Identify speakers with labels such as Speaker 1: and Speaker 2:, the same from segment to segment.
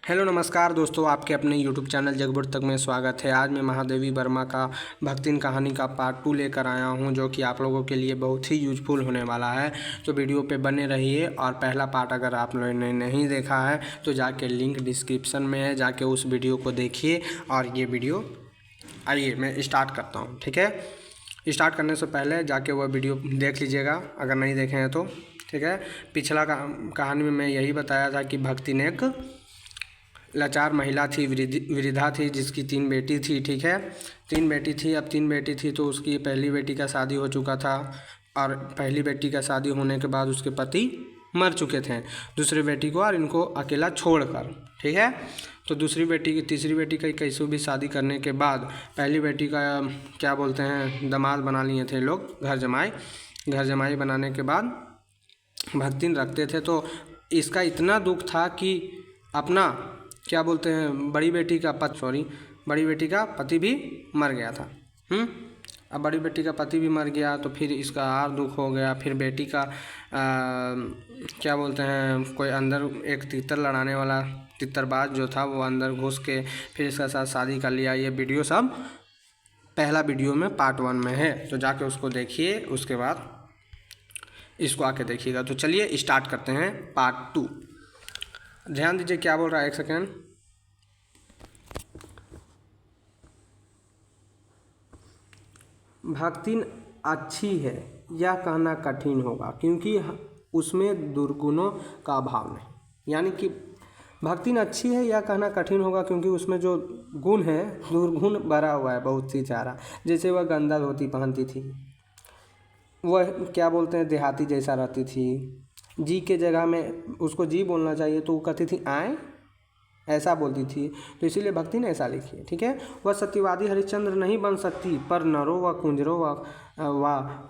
Speaker 1: Hello नमस्कार दोस्तों, आपके अपने यूट्यूब चैनल जगबुर तक में स्वागत है। आज मैं महादेवी वर्मा का भक्तिन कहानी का पार्ट 2 लेकर आया हूं, जो कि आप लोगों के लिए बहुत ही यूजफुल होने वाला है। तो वीडियो पे बने रहिए। और पहला पार्ट अगर आप लोगों ने नहीं देखा है तो जाके लिंक डिस्क्रिप्शन में है, जाके उस वीडियो को देखिए। और ये वीडियो आइए मैं स्टार्ट करता हूँ। ठीक है, स्टार्ट करने से पहले जाके वह वीडियो देख लीजिएगा अगर नहीं देखे हैं तो। ठीक है, पिछला कहानी में मैं यही बताया था कि भक्तिन एक लाचार महिला थी, वृद्धा थी, जिसकी 3 बेटी थी। ठीक है, 3 बेटी थी। अब 3 बेटी थी तो उसकी पहली बेटी का शादी हो चुका था, और पहली बेटी का शादी होने के बाद उसके पति मर चुके थे, दूसरी बेटी को और इनको अकेला छोड़कर। ठीक है, तो तीसरी बेटी का कैसे भी शादी करने के बाद पहली बेटी का क्या बोलते हैं दामाद बना लिए थे लोग, घर जमाई बनाने के बाद भक्तिन रखते थे। तो इसका इतना दुख था कि अपना क्या बोलते हैं बड़ी बेटी का पति भी मर गया था। अब बड़ी बेटी का पति भी मर गया तो फिर इसका और दुख हो गया। फिर बेटी का क्या बोलते हैं कोई अंदर एक तितर लड़ाने वाला तितरबाज जो था वो अंदर घुस के फिर इसका साथ शादी कर लिया। ये वीडियो सब पहला वीडियो में पार्ट 1 में है, तो जाके उसको देखिए, उसके बाद इसको आके देखिएगा। तो चलिए स्टार्ट करते हैं पार्ट 2। ध्यान दीजिए क्या बोल रहा है, एक सेकेंड। भक्तिन अच्छी है यह कहना कठिन होगा, क्योंकि उसमें दुर्गुणों का अभाव नहीं। यानी कि भक्तिन अच्छी है यह कहना कठिन होगा, क्योंकि उसमें जो गुण है दुर्गुण भरा हुआ है बहुत सी सारा। जैसे वह गंदा धोती पहनती थी, वह क्या बोलते हैं देहाती जैसा रहती थी। जी के जगह में उसको जी बोलना चाहिए तो वो कहती थी आए, ऐसा बोलती थी। तो इसीलिए भक्ति ने ऐसा लिखी है। ठीक है, वह सत्यवादी हरिश्चंद्र नहीं बन सकती, पर नरों व कुंजरों व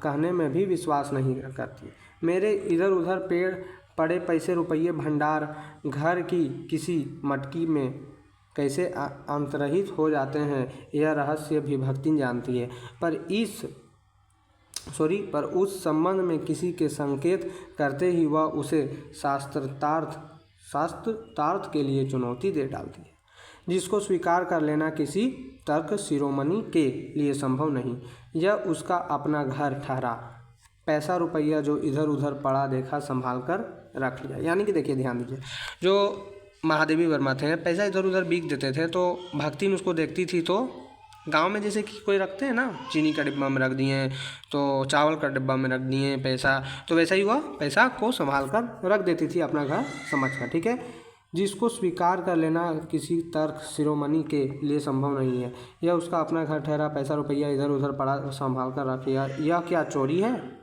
Speaker 1: कहने में भी विश्वास नहीं करती। मेरे इधर उधर पेड़ पड़े पैसे रुपये भंडार घर की किसी मटकी में कैसे अंतर्हित हो जाते हैं, यह रहस्य भी भक्ति जानती है। पर उस संबंध में किसी के संकेत करते ही वह उसे शास्त्रार्थ के लिए चुनौती दे डालती है, जिसको स्वीकार कर लेना किसी तर्क शिरोमणि के लिए संभव नहीं। यह उसका अपना घर ठहरा, पैसा रुपया जो इधर उधर पड़ा देखा संभाल कर रख लिया। यानी कि देखिए ध्यान दीजिए, जो महादेवी वर्मा थे पैसा इधर उधर बिक देते थे, तो भक्तिन उसको देखती थी। तो गांव में जैसे कि कोई रखते हैं ना, चीनी का डिब्बा में रख दिए तो चावल का डिब्बा में रख दिए पैसा, तो वैसा ही वह पैसा को संभाल कर रख देती थी अपना घर समझ कर। ठीक है, जिसको स्वीकार कर लेना किसी तर्क शिरोमणि के लिए संभव नहीं है। यह उसका अपना घर ठहरा, पैसा रुपया इधर उधर पड़ा संभाल कर रख लिया। यह क्या चोरी है?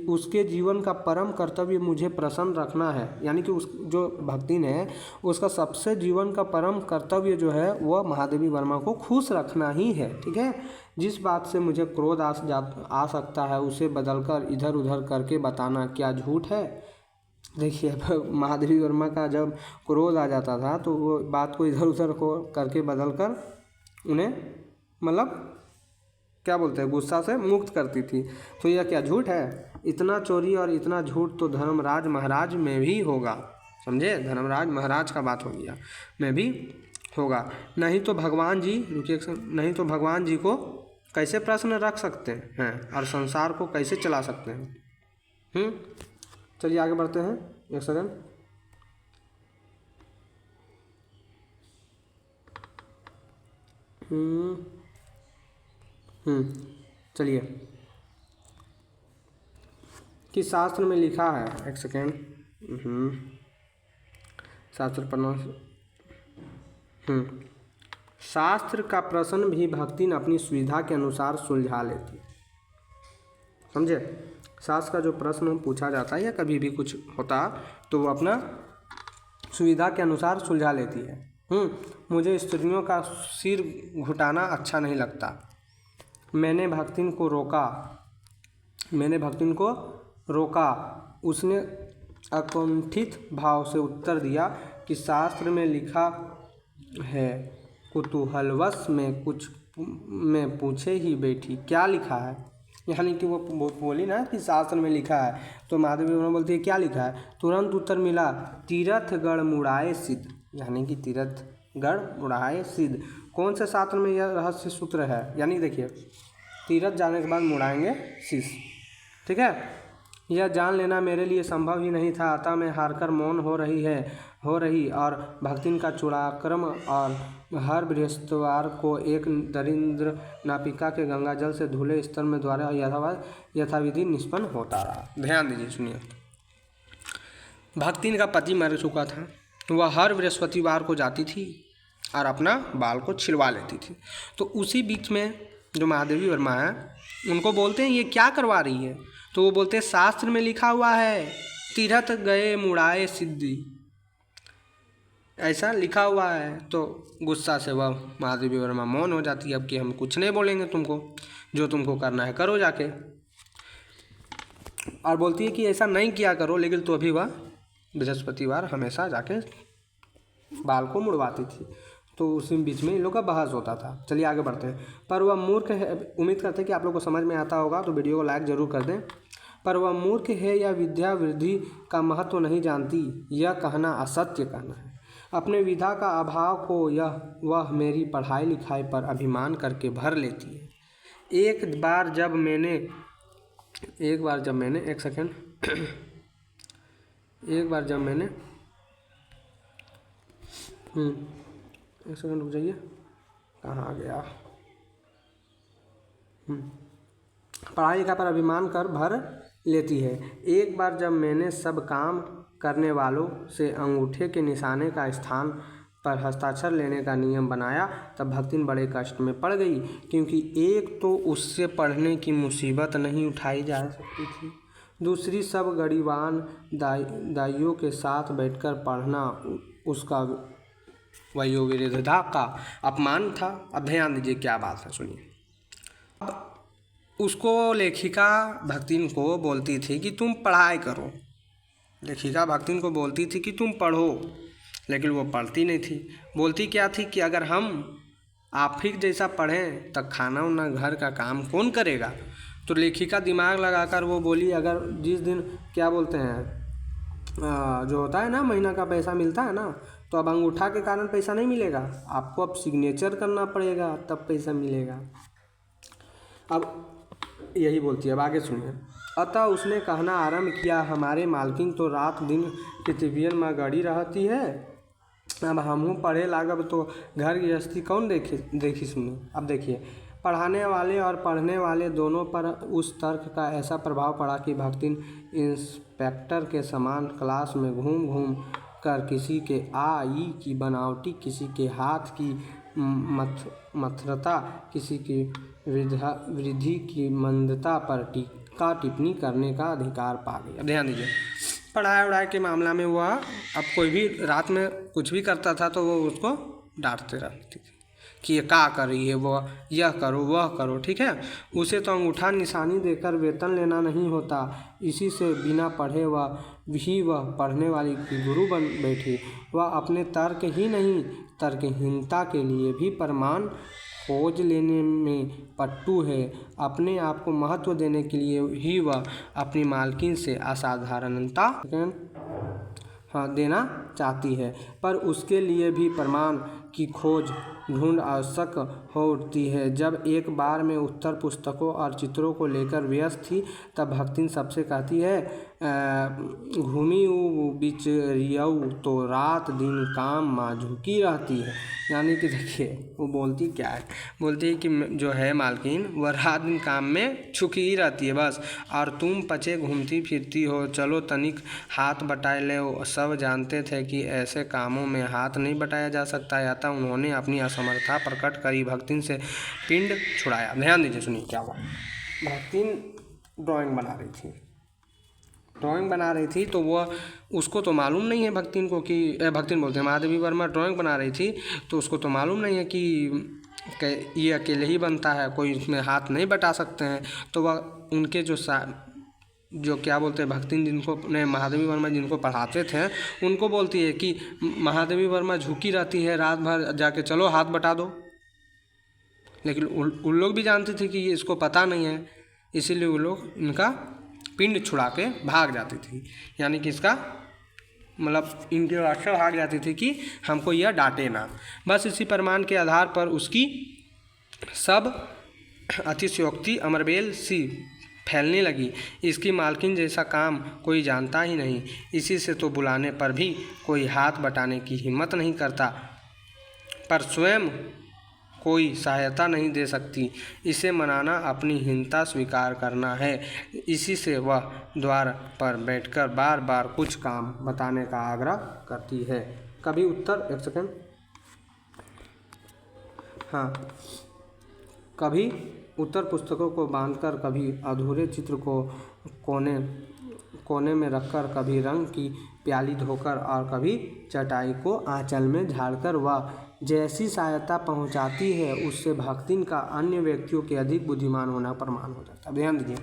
Speaker 1: उसके जीवन का परम कर्तव्य मुझे प्रसन्न रखना है। यानी कि उस जो भक्तिन है उसका सबसे जीवन का परम कर्तव्य जो है वह महादेवी वर्मा को खुश रखना ही है। ठीक है, जिस बात से मुझे क्रोध आ सकता है उसे बदलकर इधर उधर करके बताना क्या झूठ है? देखिए महादेवी वर्मा का जब क्रोध आ जाता था तो वो बात को इधर उधर को करके बदल कर उन्हें मतलब क्या बोलते हैं गुस्सा से मुक्त करती थी। तो यह क्या झूठ है? इतना चोरी और इतना झूठ तो धर्मराज महाराज में भी होगा। समझे, धर्मराज महाराज का बात हो गया, में भी होगा। नहीं तो भगवान जी को कैसे प्रश्न रख सकते हैं और संसार को कैसे चला सकते हैं? चलिए आगे बढ़ते हैं, एक सेकंड। चलिए कि शास्त्र में लिखा है, एक सेकेंड। शास्त्र पढ़ना। शास्त्र का प्रश्न भी भक्तिन अपनी सुविधा के अनुसार सुलझा लेती। समझे, शास्त्र का जो प्रश्न पूछा जाता है या कभी भी कुछ होता तो वो अपना सुविधा के अनुसार सुलझा लेती है। मुझे स्त्रियों का सिर घुटाना अच्छा नहीं लगता। मैंने भक्तिन को रोका। उसने अकुंठित भाव से उत्तर दिया कि शास्त्र में लिखा है। कुतूहलवश में कुछ में पूछे ही बैठी, क्या लिखा है? यानी कि वो बोली ना कि शास्त्र में लिखा है, तो महादेवी वर्मा बोलती है क्या लिखा है? तुरंत उत्तर मिला, तीरथ गढ़ मुड़ाए सिद्ध। यानी कि तीरथ गढ़ मुड़ाए सिद्ध। कौन से शास्त्र में यह रहस्य सूत्र है? यानी देखिए, तीरथ जाने के बाद मुड़ाएंगे शीश, ठीक है। यह जान लेना मेरे लिए संभव ही नहीं था, अतः मैं हारकर मौन हो रही और भक्तिन का चूड़ाक्रम और हर बृहस्पतिवार को एक दरिद्र नापिका के गंगाजल से धुले स्तर में द्वारा यथाविधि निष्पन्न होता रहा। ध्यान दीजिए, सुनिए। भक्तिन का पति मर चुका था, वह हर बृहस्पतिवार को जाती थी और अपना बाल को छिलवा लेती थी। तो उसी बीच में जो महादेवी वर्मा है, उनको बोलते हैं ये क्या करवा रही है? तो वो बोलते हैं शास्त्र में लिखा हुआ है तीरथ गए मुड़ाए सिद्धि, ऐसा लिखा हुआ है। तो गुस्सा से वह महादेवी वर्मा मौन हो जाती है, अब कि हम कुछ नहीं बोलेंगे तुमको, जो तुमको करना है करो जाके। और बोलती है कि ऐसा नहीं किया करो, लेकिन तो अभी वह बृहस्पतिवार हमेशा जाके बाल को मुड़वाती थी। तो उसी बीच में इन लोग का बहस होता था। चलिए आगे बढ़ते हैं। पर वह मूर्ख है, उम्मीद करते हैं कि आप लोग को समझ में आता होगा, तो वीडियो को लाइक ज़रूर कर दें। पर वह मूर्ख है या विद्या वृद्धि का महत्व नहीं जानती, यह कहना असत्य कहना है। अपने विधा का अभाव को वह मेरी पढ़ाई लिखाई पर अभिमान करके भर लेती है। एक बार जब मैंने एक सेकंड रुक जाइए, कहाँ आ गया? पढ़ाई लिखाई पर अभिमान कर भर लेती है। एक बार जब मैंने सब काम करने वालों से अंगूठे के निशाने का स्थान पर हस्ताक्षर लेने का नियम बनाया, तब भक्तिन बड़े कष्ट में पड़ गई, क्योंकि एक तो उससे पढ़ने की मुसीबत नहीं उठाई जा सकती थी, दूसरी सब गरीबान दाइयों के साथ बैठकर पढ़ना उसका वयोवृद्धता का अपमान था। अब ध्यान दीजिए क्या बात है, सुनिए। अब उसको लेखिका भक्तिन को बोलती थी कि तुम पढ़ाई करो, लेखिका भक्तिन को बोलती थी कि तुम पढ़ो, लेकिन वो पढ़ती नहीं थी। बोलती क्या थी कि अगर हम आप ही जैसा पढ़ें तो खाना वाना घर का काम कौन करेगा? तो लेखिका दिमाग लगाकर वो बोली, अगर जिस दिन क्या बोलते हैं जो होता है ना, महीना का पैसा मिलता है ना, तो अब अंगूठा के कारण पैसा नहीं मिलेगा, आपको अब सिग्नेचर करना पड़ेगा तब पैसा मिलेगा। अब यही बोलती है। अब आगे सुनिए। अतः उसने कहना आरंभ किया, हमारे मालकिन तो रात दिन पृथ्वी में गड़ी रहती है, अब हमहूँ पढ़े लागब तो घर गृहस्थी कौन देखी सुनी। अब देखिए, पढ़ाने वाले और पढ़ने वाले दोनों पर उस तर्क का ऐसा प्रभाव पड़ा कि भक्तिन इंस्पेक्टर के समान क्लास में घूम घूम कर किसी के आ ई की बनावटी, किसी के हाथ की मथरता, किसी की वृद्धि की मंदता पर टीका टिप्पणी करने का अधिकार पा गई। ध्यान दीजिए, पढ़ाई के मामला में वह अब कोई भी रात में कुछ भी करता था तो वो उसको डांटते रहती थी कि ये क्या कर रही है, वो यह करो वह करो, ठीक है। उसे तो अंगूठा निशानी देकर वेतन लेना नहीं होता, इसी से बिना पढ़े वह पढ़ने वाली की गुरु बन बैठी। वह अपने तर्क ही नहीं, तर्कहीनता के लिए भी प्रमाण खोज लेने में पट्टू है। अपने आप को महत्व देने के लिए ही वह अपनी मालकिन से असाधारणता देना चाहती है, पर उसके लिए भी प्रमाण की खोज ढूंढ आवश्यक हो उठती है। जब एक बार में उत्तर पुस्तकों और चित्रों को लेकर व्यस्त थी, तब भक्तिन सबसे कहती है, घूमी बिचरियऊ तो रात दिन काम माँ झुकी रहती है। यानी कि देखिए, वो बोलती क्या है, बोलती है कि जो है मालकिन वह रात दिन काम में झुकी ही रहती है बस, और तुम पचे घूमती फिरती हो, चलो तनिक हाथ बटाए ले। सब जानते थे कि ऐसे कामों में हाथ नहीं बटाया जा सकता, या था उन्होंने अपनी असमर्थता प्रकट करी, भक्तिन से पिंड छुड़ाया। ध्यान दीजिए, सुनिए क्या हुआ। भक्तिन ड्राइंग बना रही थी तो वह उसको तो मालूम नहीं है भक्तिन को कि भक्तिन बोलते हैं महादेवी वर्मा ड्राइंग बना रही थी, तो उसको तो मालूम नहीं है कि ये अकेले ही बनता है, कोई इसमें हाथ नहीं बटा सकते हैं। तो वह उनके जो क्या बोलते हैं भक्तिन, जिनको महादेवी वर्मा जिनको पढ़ाते थे, उनको बोलती है कि महादेवी वर्मा झुकी रहती है रात भर, जाके चलो हाथ बटा दो। लेकिन उन लोग भी जानते थे कि ये इसको पता नहीं है, इसीलिए वो लोग इनका पिंड छुड़ा के भाग जाती थी, यानी कि इसका मतलब इनके वास्ते भाग जाती थी कि हमको यह डांटे ना। बस इसी प्रमाण के आधार पर उसकी सब अतिशयोक्ति अमरबेल सी फैलने लगी। इसकी मालकिन जैसा काम कोई जानता ही नहीं, इसी से तो बुलाने पर भी कोई हाथ बटाने की हिम्मत नहीं करता, पर स्वयं कोई सहायता नहीं दे सकती। इसे मनाना अपनी हीनता स्वीकार करना है। इसी से वह द्वार पर बैठकर बार बार कुछ काम बताने का आग्रह करती है। कभी उत्तर, एक सेकेंड, हाँ, कभी उत्तर पुस्तकों को बांधकर, कभी अधूरे चित्र को कोने में रखकर, कभी रंग की प्याली धोकर और कभी चटाई को आंचल में झाड़कर वह जैसी सहायता पहुंचाती है, उससे भक्तिन का अन्य व्यक्तियों के अधिक बुद्धिमान होना प्रमाण हो जाता है। ध्यान दीजिए,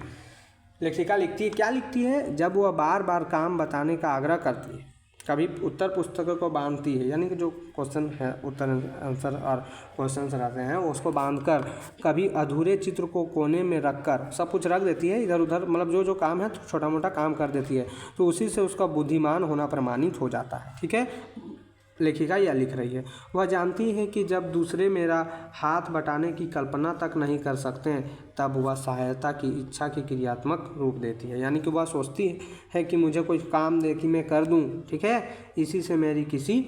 Speaker 1: लेखिका लिखती है, क्या लिखती है, जब वह बार बार काम बताने का आग्रह करती है, कभी उत्तर पुस्तकों को बांधती है, यानी कि जो क्वेश्चन है, उत्तर आंसर और क्वेश्चन रहते हैं उसको बांधकर, कभी अधूरे चित्र को कोने में रखकर, सब कुछ रख देती है इधर उधर, मतलब जो जो काम है तो छोटा मोटा काम कर देती है, तो उसी से उसका बुद्धिमान होना प्रमाणित हो जाता है। ठीक है, लेखिका यह लिख रही है, वह जानती है कि जब दूसरे मेरा हाथ बटाने की कल्पना तक नहीं कर सकते हैं, तब वह सहायता की इच्छा की क्रियात्मक रूप देती है। यानी कि वह सोचती है कि मुझे कोई काम दे कि मैं कर दूं। ठीक है, इसी से मेरी किसी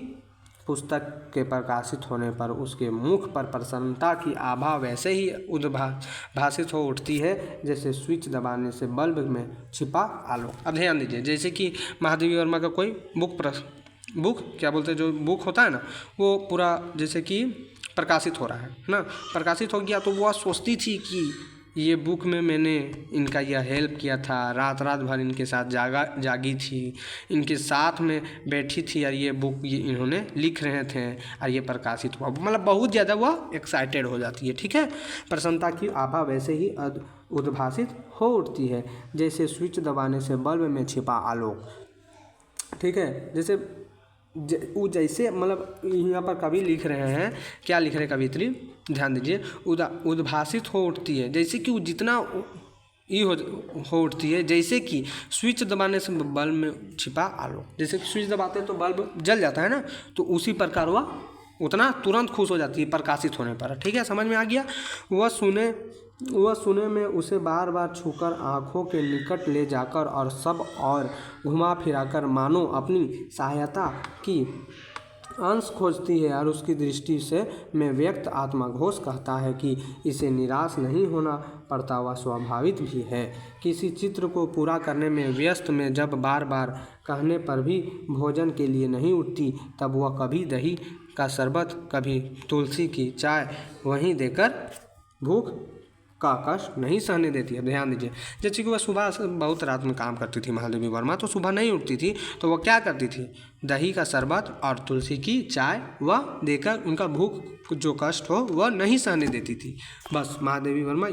Speaker 1: पुस्तक के प्रकाशित होने पर उसके मुख पर प्रसन्नता की आभा वैसे ही उद्भासित हो उठती है जैसे स्विच दबाने से बल्ब में छिपा आलोक। अब ध्यान दीजिए, जैसे कि महादेवी वर्मा का कोई बुक क्या बोलते हैं, जो बुक होता है ना, वो पूरा जैसे कि प्रकाशित हो रहा है ना, प्रकाशित हो गया, तो वह सोचती थी कि ये बुक में मैंने इनका यह हेल्प किया था, रात रात भर इनके साथ जागी थी, इनके साथ में बैठी थी और ये बुक ये इन्होंने लिख रहे थे और ये प्रकाशित हुआ, मतलब बहुत ज़्यादा वह एक्साइटेड हो जाती है। ठीक है, प्रसन्नता की आभा वैसे ही उद्भासित हो उठती है जैसे स्विच दबाने से बल्ब में छिपा आलोक। ठीक है, जैसे मतलब यहाँ पर कवि लिख रहे हैं, क्या लिख रहे हैं कवित्री, ध्यान दीजिए, उद्भासित हो उठती है, जैसे कि वो जितना हो उठती है, जैसे कि स्विच दबाने से बल्ब में छिपा आलोक, जैसे कि स्विच दबाते हैं तो बल्ब जल जाता है ना, तो उसी प्रकार वह उतना तुरंत खुश हो जाती है प्रकाशित होने पर। ठीक है, समझ में आ गया। वह सुने में उसे बार बार छूकर, आँखों के निकट ले जाकर और सब और घुमा फिराकर मानो अपनी सहायता की अंश खोजती है, और उसकी दृष्टि से में व्यक्त आत्मघोष कहता है कि इसे निराश नहीं होना पड़ता, वह स्वाभाविक भी है। किसी चित्र को पूरा करने में व्यस्त में जब बार बार कहने पर भी भोजन के लिए नहीं उठती, तब वह कभी दही का शरबत, कभी तुलसी की चाय वहीं देकर भूख का कष्ट नहीं सहने देती है। ध्यान दीजिए, जैसे कि वह सुबह बहुत रात में काम करती थी महादेवी वर्मा, तो सुबह नहीं उठती थी, तो वह क्या करती थी, दही का शरबत और तुलसी की चाय वह देकर उनका भूख जो कष्ट हो वह नहीं सहने देती थी। बस महादेवी वर्मा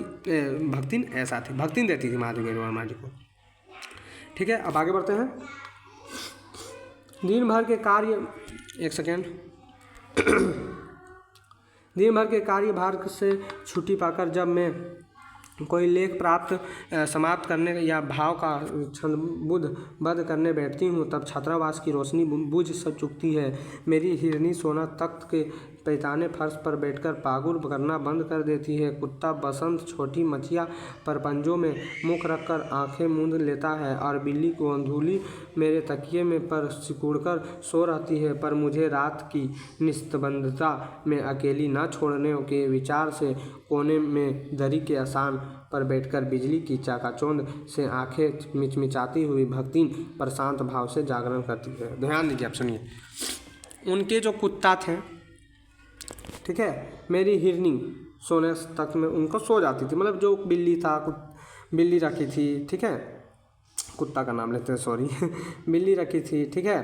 Speaker 1: भक्तिन ऐसा थी, भक्तिन देती थी महादेवी वर्मा जी को। ठीक है, अब आगे बढ़ते हैं। दिन भर के कार्य, एक सेकेंड, दिन भर के कार्यभार से छुट्टी पाकर जब मैं कोई लेख समाप्त करने या भाव का छंदबद्ध करने बैठती हूँ, तब छात्रावास की रोशनी बुझ चुकती है। मेरी हिरनी सोना तख्त के पैताने फर्श पर बैठकर पागुर करना बंद कर देती है। कुत्ता बसंत छोटी मछिया पर पंजों में मुख रखकर आंखें मूंद लेता है, और बिल्ली को अंधुली मेरे तकिए में पर सिकुड़कर सो रहती है। पर मुझे रात की निस्तब्धता में अकेली न छोड़ने के विचार से कोने में दरी के आसान पर बैठकर बिजली की चाकाचौंध से आंखें मिचमिचाती हुई भक्तिन पर शांत भाव से जागरण करती है। ध्यान दीजिए, आप सुनिए, उनके जो कुत्ता थे, ठीक है, मेरी हिरनी सोने तक में उनको सो जाती थी, मतलब जो बिल्ली था, बिल्ली रखी थी, ठीक है, कुत्ता का नाम लेते हैं, सॉरी बिल्ली रखी थी, ठीक है,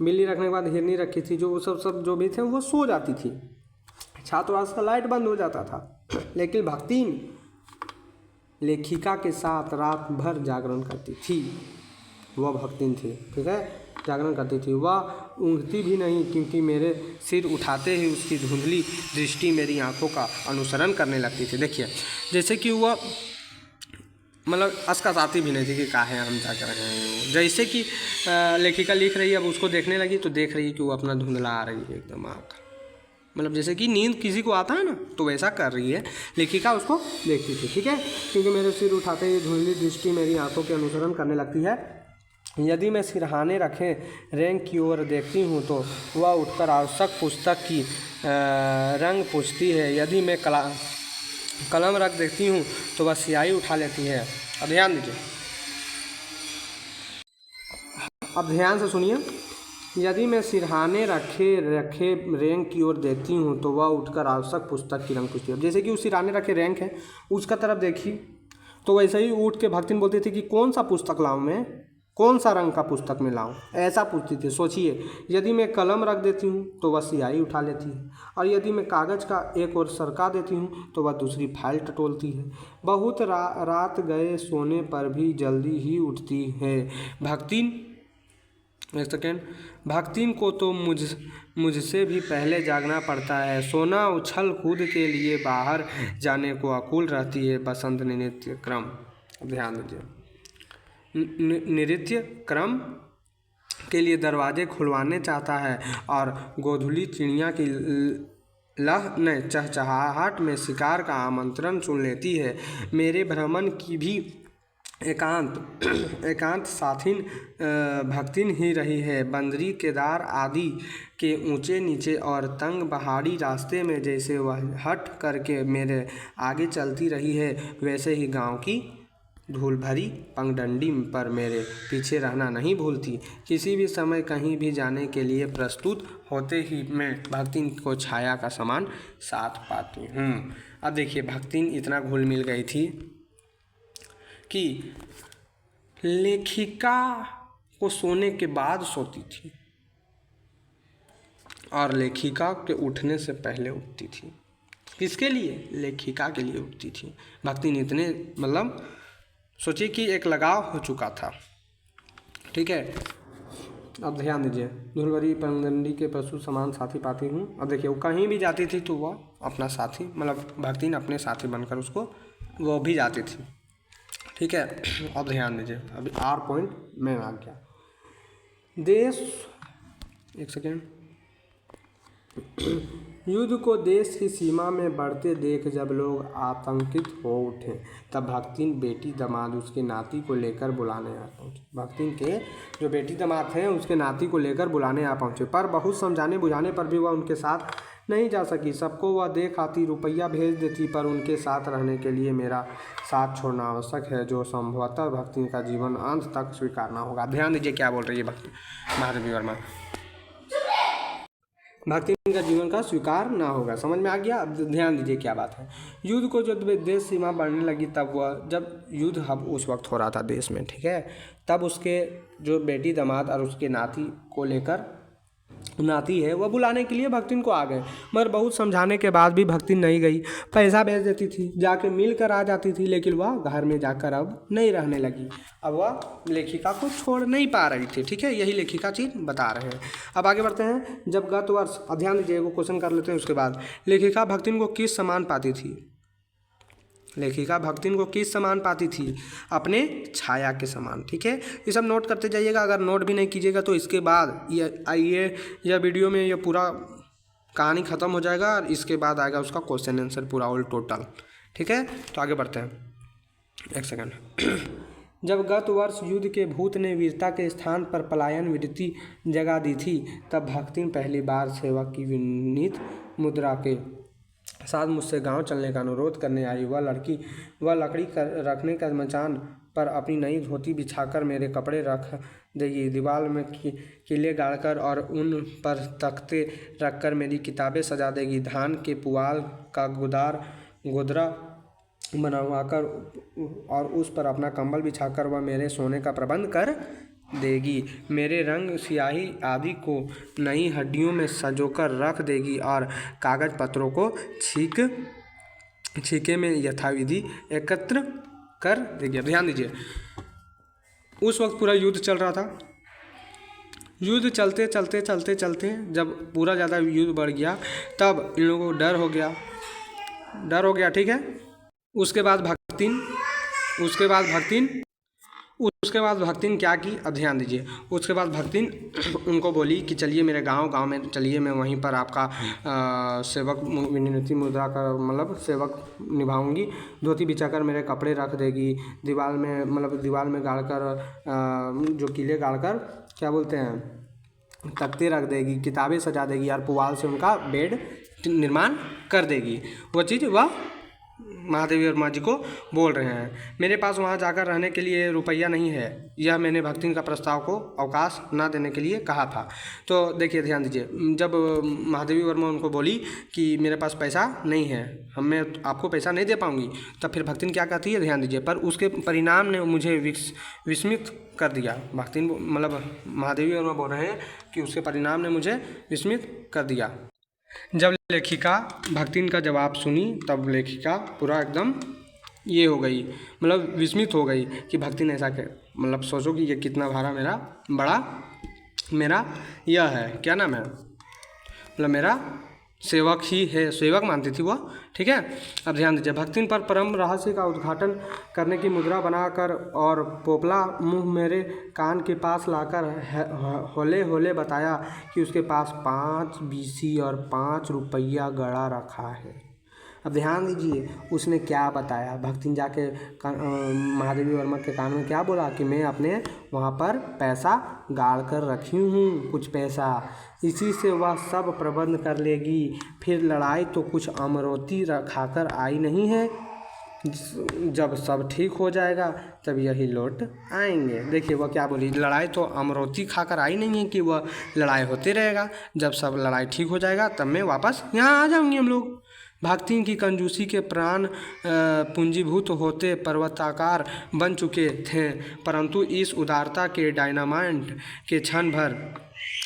Speaker 1: बिल्ली रखने के बाद हिरनी रखी थी, जो सब जो भी थे वो सो जाती थी। छात्रावास का लाइट बंद हो जाता था, लेकिन भक्तिन लेखिका के साथ रात भर जागरण करती थी। वह भक्तिन थी, ठीक है, जागरण करती थी। वह ऊँघती भी नहीं, क्योंकि मेरे सिर उठाते ही उसकी धुंधली दृष्टि मेरी आंखों का अनुसरण करने लगती थी। देखिए, जैसे कि वह मतलब अस्कासाती भी नहीं थी कि काहे हम जा कर रहे हैं। जैसे कि लेखिका लिख रही है, अब उसको देखने लगी तो देख रही है कि वो अपना धुंधला आ रही है एकदम आँख, मतलब जैसे कि नींद किसी को आता है ना, तो वैसा कर रही है लेखिका, उसको देखती थी। ठीक है, क्योंकि मेरे सिर उठाते ही धुंधली दृष्टि मेरी आंखों के अनुसरण करने लगती है। यदि मैं सिरहाने रखे रैंक की ओर देखती हूँ तो वह उठकर आवश्यक पुस्तक की रंग पूछती है। यदि मैं कलम रख देती हूँ तो वह स्याही उठा लेती है। अब ध्यान दीजिए, अब ध्यान से सुनिए। यदि मैं सिरहाने रखे रैंक की ओर देखती हूँ तो वह उठकर आवश्यक पुस्तक की रंग पूछती है। जैसे कि उस सिरहाने रखे रैंक है, उसका तरफ देखी तो वैसे ही उठ के भक्तिन बोलती थी कि कौन सा पुस्तक लाऊं मैं, कौन सा रंग का पुस्तक में लाऊं, ऐसा पूछती थी। सोचिए, यदि मैं कलम रख देती हूँ तो वह स्याही उठा लेती है, और यदि मैं कागज़ का एक ओर सरका देती हूँ तो वह दूसरी फाइल टटोलती है। बहुत रात गए सोने पर भी जल्दी ही उठती है भक्तिन। एक सेकेंड, भक्तिन को तो मुझसे भी पहले जागना पड़ता है। सोना उछल कूद के लिए बाहर जाने को आकुल रहती है। बसंत नृत्य क्रम, ध्यान दीजिए, नृत्य क्रम के लिए दरवाजे खुलवाने चाहता है, और गोधुली चिड़िया की चहचहाहट में शिकार का आमंत्रण सुन लेती है। मेरे भ्रमण की भी एकांत साथिन भक्तिन ही रही है। बंदरी, केदार आदि के ऊंचे नीचे और तंग पहाड़ी रास्ते में जैसे वह हट करके मेरे आगे चलती रही है, वैसे ही गांव की धूल भरी पगडंडी पर मेरे पीछे रहना नहीं भूलती। किसी भी समय कहीं भी जाने के लिए प्रस्तुत होते ही मैं भक्तिन को छाया का समान साथ पाती हूँ। अब देखिए, भक्तिन इतना घुल मिल गई थी कि लेखिका को सोने के बाद सोती थी और लेखिका के उठने से पहले उठती थी। किसके लिए? लेखिका के लिए उठती थी। भक्तिन इतने, मतलब सोचिए कि एक लगाव हो चुका था। ठीक है, अब ध्यान दीजिए, धूलभरी पगडंडी के पशु समान साथी पाती हूँ। अब देखिए, वो कहीं भी जाती थी तो वह अपना साथी, मतलब भक्तिन अपने साथी बनकर उसको वो भी जाती थी। ठीक है, अब ध्यान दीजिए, अभी आर पॉइंट में आ गया। देश, एक सेकेंड, युद्ध को देश की सीमा में बढ़ते देख जब लोग आतंकित हो उठे, तब भक्तिन बेटी दामाद उसके नाती को लेकर बुलाने आ पहुँचे। भक्तिन के जो बेटी दामाद थे उसके नाती को लेकर बुलाने आ पहुँचे, पर बहुत समझाने बुझाने पर भी वह उनके साथ नहीं जा सकी। सबको वह देख आती, रुपया भेज देती, पर उनके साथ रहने के लिए मेरा साथ छोड़ना आवश्यक है, जो संभवतः भक्तिन का जीवन अंत तक स्वीकारना होगा। ध्यान दीजिए क्या बोल रही है भक्ति महादेवी वर्मा, भक्तिन का जीवन का स्वीकार ना होगा। समझ में आ गया? अब ध्यान दीजिए क्या बात है। युद्ध को जब देश सीमा बढ़ने लगी, तब वह, जब युद्ध अब उस वक्त हो रहा था देश में, ठीक है, तब उसके जो बेटी दामाद और उसके नाती को लेकर, नाती है, वह बुलाने के लिए भक्तिन को आ गए, मगर बहुत समझाने के बाद भी भक्तिन नहीं गई। पैसा भेज देती थी, जाके मिल कर आ जाती थी, लेकिन वह घर में जाकर अब नहीं रहने लगी। अब वह लेखिका को छोड़ नहीं पा रही थी। ठीक है, यही लेखिका चीज बता रहे हैं। अब आगे बढ़ते हैं। जब गत वर्ष, ध्यान दीजिए, वो क्वेश्चन कर लेते हैं उसके बाद। लेखिका भक्तिन को किस समान पाती थी? लेखिका भक्तिन को किस समान पाती थी? अपने छाया के समान। ठीक है, ये सब नोट करते जाइएगा। अगर नोट भी नहीं कीजिएगा तो इसके बाद यह वीडियो में ये पूरा कहानी ख़त्म हो जाएगा, और इसके बाद आएगा उसका क्वेश्चन आंसर पूरा ऑल टोटल। ठीक है, तो आगे बढ़ते हैं। एक सेकंड। जब गत वर्ष युद्ध के भूत ने वीरता के स्थान पर पलायन वृत्ति जगा दी थी, तब भक्तिन पहली बार सेवा की विनीत मुद्रा के साथ मुझसे गांव चलने का अनुरोध करने आई। वह लकड़ी रखने का मचान पर अपनी नई धोती बिछाकर मेरे कपड़े रख देगी, दीवार में किले गाड़कर और उन पर तख्ते रखकर मेरी किताबें सजा देगी, धान के पुआल का गोदरा बनवाकर और उस पर अपना कंबल बिछाकर वह मेरे सोने का प्रबंध कर देगी, मेरे रंग स्याही आदि को नई हड्डियों में सजोकर रख देगी और कागज पत्रों को छीके में यथाविधि एकत्र कर देगी। ध्यान दीजिए, उस वक्त पूरा युद्ध चल रहा था। युद्ध चलते चलते जब पूरा ज़्यादा युद्ध बढ़ गया, तब इन लोगों को डर हो गया। ठीक है, उसके बाद भक्तिन उसके बाद भक्तिन क्या की, अब ध्यान दीजिए। उसके बाद भक्तिन उनको बोली कि चलिए मेरे गांव में चलिए, मैं वहीं पर आपका सेवक विनती मुद्रा का मतलब सेवक निभाऊंगी। धोती बिछाकर मेरे कपड़े रख देगी, दीवार में गाड़ कर जो कीले गाड़ कर क्या बोलते हैं तख्ते रख देगी, किताबें सजा देगी और पुआल से उनका बेड निर्माण कर देगी। वो चीज़ वह महादेवी वर्मा जी को बोल रहे हैं। मेरे पास वहाँ जाकर रहने के लिए रुपया नहीं है, यह मैंने भक्तिन का प्रस्ताव को अवकाश न देने के लिए कहा था। तो देखिए ध्यान दीजिए, जब महादेवी वर्मा उनको बोली कि मेरे पास पैसा नहीं है, मैं आपको पैसा नहीं दे पाऊँगी, तब फिर भक्तिन क्या कहती है, ध्यान दीजिए। पर उसके परिणाम ने मुझे विस्मित कर दिया। भक्तिन महादेवी वर्मा बोल रहे हैं कि उसके परिणाम ने मुझे विस्मित कर दिया। जब लेखिका भक्तिन का जवाब सुनी तब लेखिका पूरा एकदम ये हो गई, विस्मित हो गई कि भक्तिन ऐसा सोचो कि ये कितना मेरा यह है, क्या नाम है, मेरा सेवक ही है, सेवक मानती थी वह। ठीक है, अब ध्यान दीजिए। भक्तिन पर परम रहस्य का उद्घाटन करने की मुद्रा बनाकर और पोपला मुंह मेरे कान के पास लाकर होले होले बताया कि उसके पास 5 बीसी और 5 रुपया गड़ा रखा है। अब ध्यान दीजिए, उसने क्या बताया। भक्तिन जाके महादेवी वर्मा के कान में क्या बोला कि मैं अपने वहाँ पर पैसा गाड़ कर रखी हूँ, कुछ पैसा, इसी से वह सब प्रबंध कर लेगी। फिर लड़ाई तो कुछ अमरौती खाकर आई नहीं है, जब सब ठीक हो जाएगा तब यही लौट आएंगे। देखिए वह क्या बोली, लड़ाई तो अमरौती खाकर आई नहीं है कि वह लड़ाई होते रहेगा, जब सब लड़ाई ठीक हो जाएगा तब मैं वापस यहाँ आ जाऊँगी हम लोग। भक्तिन की कंजूसी के प्राण पूंजीभूत होते पर्वताकार बन चुके थे, परंतु इस उदारता के डायनामाइट के क्षण भर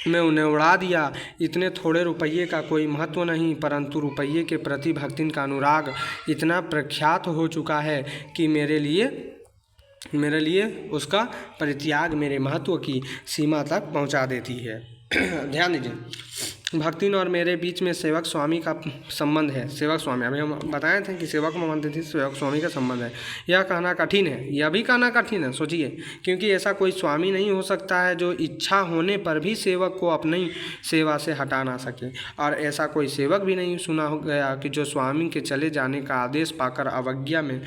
Speaker 1: में उन्हें उड़ा दिया। इतने थोड़े रुपये का कोई महत्व नहीं, परंतु रुपये के प्रति भक्तिन का अनुराग इतना प्रख्यात हो चुका है कि मेरे लिए उसका परित्याग मेरे महत्व की सीमा तक पहुंचा देती है। ध्यान दीजिए, भक्तिन और मेरे बीच में सेवक स्वामी का संबंध है। सेवक स्वामी, अभी हम बताए थे कि सेवक में मानते थे, सेवक स्वामी का संबंध है। यह कहना कठिन है, यह भी कहना कठिन है, सोचिए, क्योंकि ऐसा कोई स्वामी नहीं हो सकता है जो इच्छा होने पर भी सेवक को अपनी सेवा से हटा ना सके, और ऐसा कोई सेवक भी नहीं सुना गया कि जो स्वामी के चले जाने का आदेश पाकर अवज्ञा में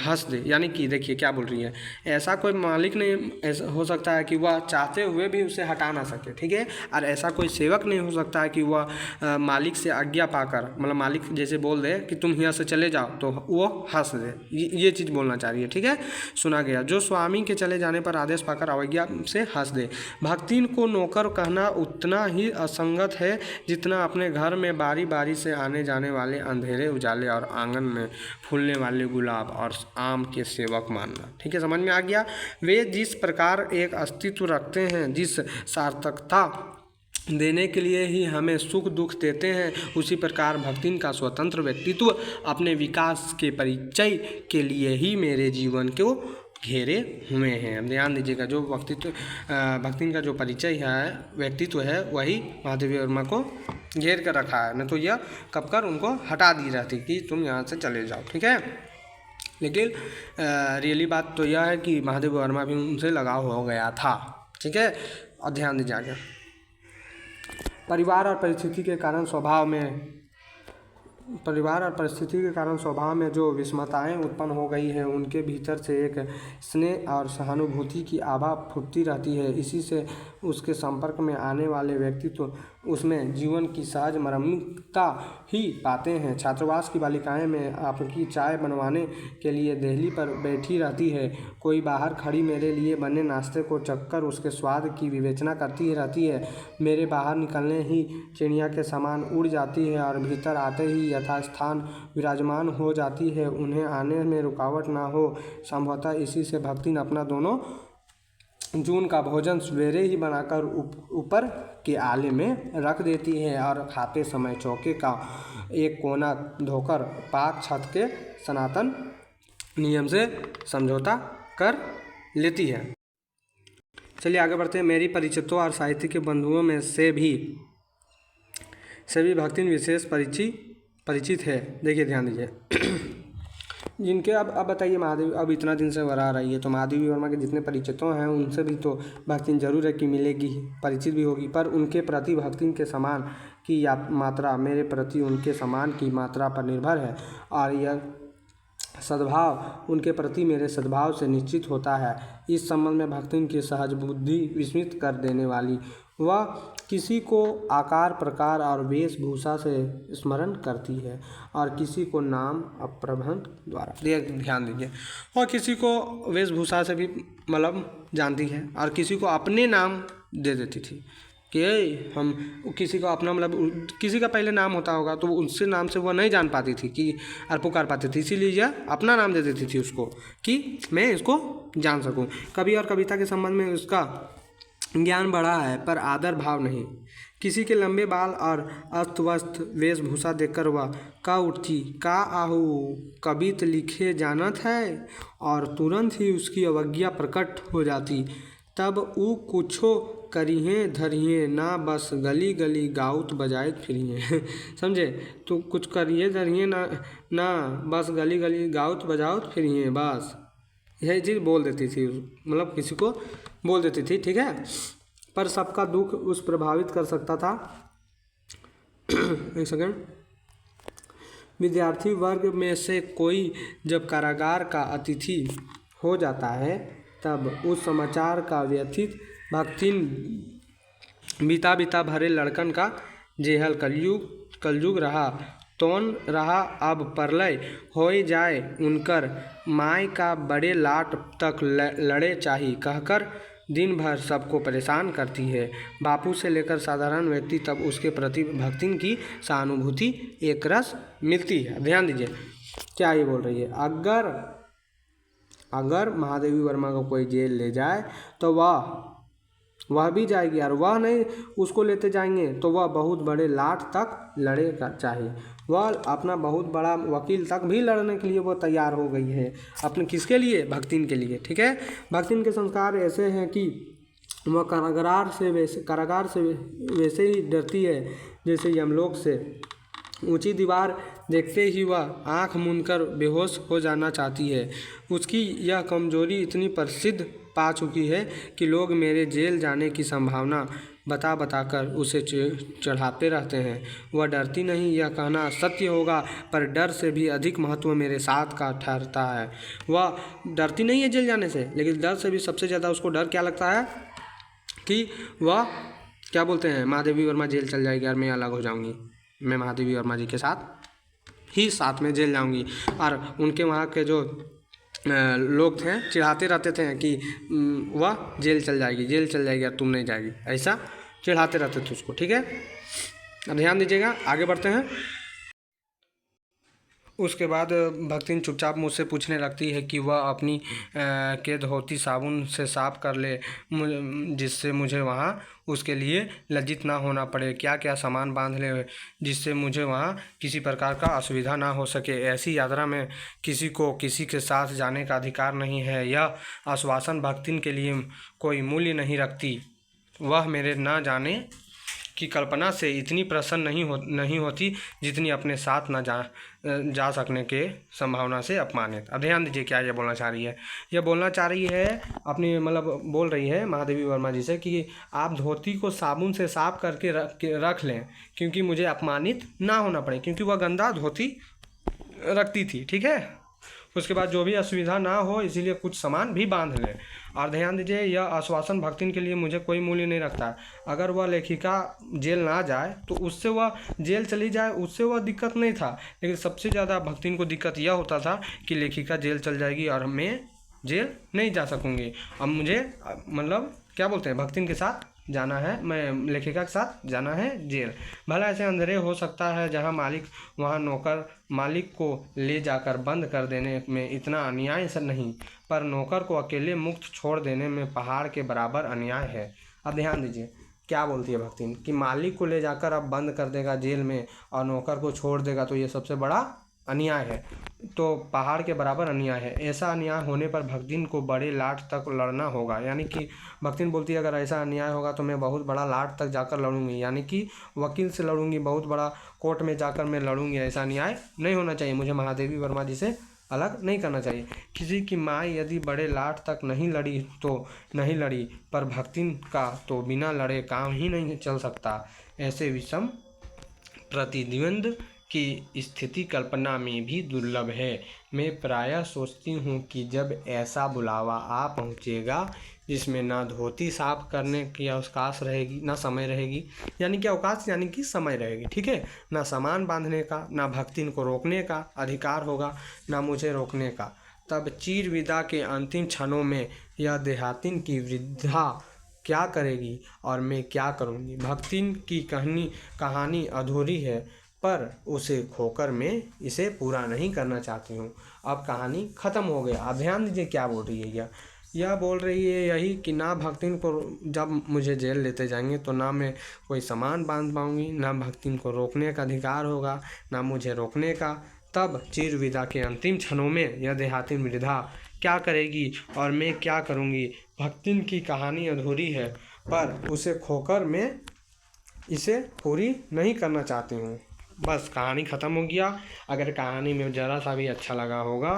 Speaker 1: हंस दे। यानी कि देखिए क्या बोल रही है, ऐसा कोई मालिक नहीं ऐसा हो सकता है कि वह चाहते हुए भी उसे हटा ना सके। ठीक है, और ऐसा कोई सेवक नहीं हो सकता है कि वह मालिक से आज्ञा पाकर, मालिक जैसे बोल दे कि तुम यहाँ से चले जाओ तो वो हंस दे, ये चीज़ बोलना चाह रही है। ठीक है, सुना गया, जो स्वामी के चले जाने पर आदेश पाकर अवज्ञा से हंस दे। भक्तिन को नौकर कहना उतना ही असंगत है जितना अपने घर में बारी बारी से आने जाने वाले अंधेरे उजाले और आंगन में फूलने वाले गुलाब और आम के सेवक मानना। ठीक है, समझ में आ गया। वे जिस प्रकार एक अस्तित्व रखते हैं, जिस सार्थकता देने के लिए ही हमें सुख दुख देते हैं, उसी प्रकार भक्तिन का स्वतंत्र व्यक्तित्व अपने विकास के परिचय के लिए ही मेरे जीवन को घेरे हुए हैं। ध्यान दीजिएगा, जो भक्तिन का जो परिचय है, व्यक्तित्व है, वही महादेवी वर्मा को घेर कर रखा है, नहीं तो यह कब कर उनको हटा दी रहती कि तुम यहाँ से चले जाओ। ठीक है, लेकिन रियली बात तो यह है कि महादेवी वर्मा भी उनसे लगाव हो गया था। ठीक है, और ध्यान दीजिएगा, परिवार और परिस्थिति के कारण स्वभाव में जो विषमताएं उत्पन्न हो गई हैं, उनके भीतर से एक स्नेह और सहानुभूति की आभा फूटती रहती है। इसी से उसके संपर्क में आने वाले व्यक्ति तो उसमें जीवन की सहज मरम्मता ही पाते हैं। छात्रावास की बालिकाएं में आपकी चाय बनवाने के लिए देहली पर बैठी रहती है, कोई बाहर खड़ी मेरे लिए बने नाश्ते को चखकर उसके स्वाद की विवेचना करती रहती है। मेरे बाहर निकलने ही चिड़िया के समान उड़ जाती है और भीतर आते ही यथास्थान विराजमान हो जाती है, उन्हें आने में रुकावट ना हो। संभवतः इसी से भक्तिन अपना दोनों जून का भोजन सवेरे ही बनाकर ऊपर के आले में रख देती है और खाते समय चौके का एक कोना धोकर पाक छत के सनातन नियम से समझौता कर लेती है। चलिए आगे बढ़ते हैं। मेरी परिचितों और साहित्य के बंधुओं में से भी सभी भक्तिन विशेष परिचित है। देखिए ध्यान दीजिए, जिनके अब बताइए महादेवी अब इतना दिन से वर आ रही है तो महादेवी वर्मा के जितने परिचितों हैं उनसे भी तो भक्ति जरूर है कि मिलेगी ही, परिचित भी होगी, पर उनके प्रति भक्ति के समान की मात्रा मेरे प्रति उनके समान की मात्रा पर निर्भर है और यह सद्भाव उनके प्रति मेरे सद्भाव से निश्चित होता है। इस संबंध में भक्ति की सहज बुद्धि विस्मित कर देने वाली, वह किसी को आकार प्रकार और वेशभूषा से स्मरण करती है और किसी को नाम अप्रभन द्वारा, ध्यान दीजिए, और किसी को वेशभूषा से भी मतलब जानती है और किसी को अपने नाम दे देती थी कि हम किसी को अपना मतलब किसी का पहले नाम होता होगा तो उससे नाम से वह नहीं जान पाती थी कि और पुकार पाती थी, इसीलिए यह अपना नाम दे देती थी उसको कि मैं इसको जान सकूं। कवि और कविता के संबंध में उसका ज्ञान बढ़ा है पर आदर भाव नहीं। किसी के लंबे बाल और अस्त व्यस्त वेशभूषा देखकर वह का उठती का आहू कवित लिखे जानत है और तुरंत ही उसकी अवज्ञा प्रकट हो जाती। तब ऊ कुछो करिए धरिए ना बस गली गली गाउत बजाए फिरिए समझे, तो कुछ करिए धरिए ना बस गली गली गाउत बजाउत फिरिए, बस यही चीज़ बोल देती थी, मतलब किसी को बोल देती थी, ठीक है। पर सबका दुख उस प्रभावित कर सकता था एक सेकंड। विद्यार्थी वर्ग में से कोई जब कारागार का अतिथि हो जाता है तब उस समाचार का व्यथित भक्तिन बीता बीता भरे लड़कन का जेहल कलयुग रहा तौन रहा अब परलय हो जाए उनकर माय का बड़े लाट तक लड़े चाही कहकर दिन भर सबको परेशान करती है। बापू से लेकर साधारण व्यक्ति तब उसके प्रति भक्ति की सहानुभूति एक रस मिलती है। ध्यान दीजिए क्या ये बोल रही है, अगर महादेवी वर्मा को कोई जेल ले जाए तो वह भी जाएगी और वह नहीं उसको लेते जाएंगे तो वह बहुत बड़े लाट तक लड़ेगा चाहिए, वह अपना बहुत बड़ा वकील तक भी लड़ने के लिए वो तैयार हो गई है अपने किसके लिए, भक्तिन के लिए, ठीक है। भक्तिन के संस्कार ऐसे हैं कि वह कारागार से वैसे ही डरती है जैसे यमलोक से। ऊंची दीवार देखते ही वह आंख मूंदकर बेहोश हो जाना चाहती है। उसकी यह कमजोरी इतनी प्रसिद्ध पा चुकी है कि लोग मेरे जेल जाने की संभावना बताकर उसे चढ़ाते रहते हैं। वह डरती नहीं, यह कहना सत्य होगा, पर डर से भी अधिक महत्व मेरे साथ का ठहरता है। वह डरती नहीं है जेल जाने से, लेकिन डर से भी सबसे ज़्यादा उसको डर क्या लगता है कि वह क्या बोलते हैं, महादेवी वर्मा जेल चल जाएगी और मैं अलग हो जाऊँगी, मैं महादेवी वर्मा जी के साथ में जेल जाऊँगी। और उनके वहाँ के जो लोग थे चिढ़ाते रहते थे कि वह जेल चल जाएगी और तुम नहीं जाएगी, ऐसा चिढ़ाते रहते थे उसको, ठीक है। अब ध्यान दीजिएगा, आगे बढ़ते हैं। उसके बाद भक्तिन चुपचाप मुझसे पूछने लगती है कि वह अपनी के धोती साबुन से साफ कर ले जिससे मुझे वहाँ उसके लिए लज्जित ना होना पड़े, क्या क्या सामान बांध ले जिससे मुझे वहाँ किसी प्रकार का असुविधा ना हो सके। ऐसी यात्रा में किसी को किसी के साथ जाने का अधिकार नहीं है। यह आश्वासन भक्तिन के लिए कोई मूल्य नहीं रखती। वह मेरे ना जाने की कल्पना से इतनी प्रसन्न नहीं होती जितनी अपने साथ न जा सकने के संभावना से अपमानित। अब ध्यान दीजिए क्या ये बोलना चाह रही है। यह बोलना चाह रही है अपनी मतलब बोल रही है महादेवी वर्मा जी से कि आप धोती को साबुन से साफ करके रख लें क्योंकि मुझे अपमानित ना होना पड़े, क्योंकि वह गंदा धोती रखती थी, ठीक है। उसके बाद जो भी असुविधा ना हो इसीलिए कुछ सामान भी बांध लें। और ध्यान दीजिए यह आश्वासन भक्तिन के लिए मुझे कोई मूल्य नहीं रखता। अगर वह लेखिका जेल ना जाए तो उससे वह जेल चली जाए उससे वह दिक्कत नहीं था, लेकिन सबसे ज़्यादा भक्तिन को दिक्कत यह होता था कि लेखिका जेल चल जाएगी और मैं जेल नहीं जा सकूँगी। अब मुझे मतलब क्या बोलते हैं भक्तिन के साथ जाना है, मैं लेखिका के साथ जाना है जेल। भला ऐसे अंधेरे हो सकता है जहां मालिक वहां नौकर मालिक को ले जाकर बंद कर देने में इतना अन्याय नहीं, पर नौकर को अकेले मुक्त छोड़ देने में पहाड़ के बराबर अन्याय है। अब ध्यान दीजिए क्या बोलती है भक्तिन कि मालिक को ले जाकर अब बंद कर देगा जेल में और नौकर को छोड़ देगा तो ये सबसे बड़ा अन्याय है, तो पहाड़ के बराबर अन्याय है। ऐसा अन्याय होने पर भक्तिन को बड़े लाट तक लड़ना होगा। यानी कि भक्तिन बोलती है अगर ऐसा अन्याय होगा तो मैं बहुत बड़ा लाट तक जाकर लड़ूंगी, यानी कि वकील से लड़ूंगी, बहुत बड़ा कोर्ट में जाकर मैं लड़ूंगी। ऐसा अन्याय नहीं होना चाहिए, मुझे महादेवी वर्मा जी से अलग नहीं करना चाहिए। किसी की माँ यदि बड़े लाट तक नहीं लड़ी तो नहीं लड़ी, पर भक्तिन का तो बिना लड़े काम ही नहीं चल सकता। ऐसे विषम प्रतिद्वंद की स्थिति कल्पना में भी दुर्लभ है। मैं प्रायः सोचती हूँ कि जब ऐसा बुलावा आ पहुँचेगा जिसमें ना धोती साफ करने की अवकाश रहेगी, ना समय रहेगी, यानी कि अवकाश यानी कि समय रहेगी, ठीक है, ना सामान बांधने का, ना भक्तिन को रोकने का अधिकार होगा, ना मुझे रोकने का, तब चीर विदा के अंतिम क्षणों में यह देहातिन की वृद्धा क्या करेगी और मैं क्या करूँगी। भक्तिन की कहानी अधूरी है, पर उसे खोकर मैं इसे पूरा नहीं करना चाहती हूँ। अब कहानी ख़त्म हो गया। अब ध्यान दीजिए क्या बोल रही है यह बोल रही है यही कि ना भक्तिन को, जब मुझे जेल लेते जाएंगे तो ना मैं कोई सामान बांध पाऊँगी, ना भक्तिन को रोकने का अधिकार होगा, ना मुझे रोकने का। तब चीर विदा के अंतिम क्षणों में यह देहातिन वृद्धा क्या करेगी और मैं क्या करूँगी। भक्तिन की कहानी अधूरी है, पर उसे खोकर मैं इसे पूरी नहीं करना चाहती हूँ। बस कहानी ख़त्म हो गया। अगर कहानी में ज़रा सा भी अच्छा लगा होगा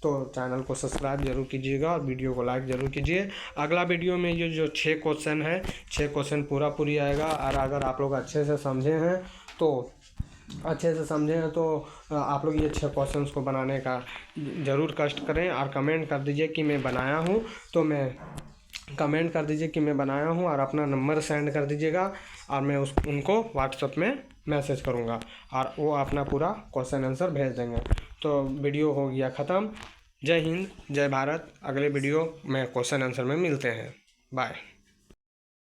Speaker 1: तो चैनल को सब्सक्राइब जरूर कीजिएगा और वीडियो को लाइक ज़रूर कीजिए। अगला वीडियो में ये जो 6 क्वेश्चन है, 6 क्वेश्चन पूरी आएगा। और अगर आप लोग अच्छे से समझे हैं तो आप लोग ये 6 क्वेश्चंस को बनाने का ज़रूर कष्ट करें और कमेंट कर दीजिए कि मैं बनाया हूँ, तो कमेंट कर दीजिए कि मैं बनाया हूँ और अपना नंबर सेंड कर दीजिएगा और मैं उनको व्हाट्सएप में मैसेज करूँगा और वो अपना पूरा क्वेश्चन आंसर भेज देंगे। तो वीडियो हो गया ख़त्म। जय हिंद, जय भारत। अगले वीडियो में क्वेश्चन आंसर में मिलते हैं। बाय।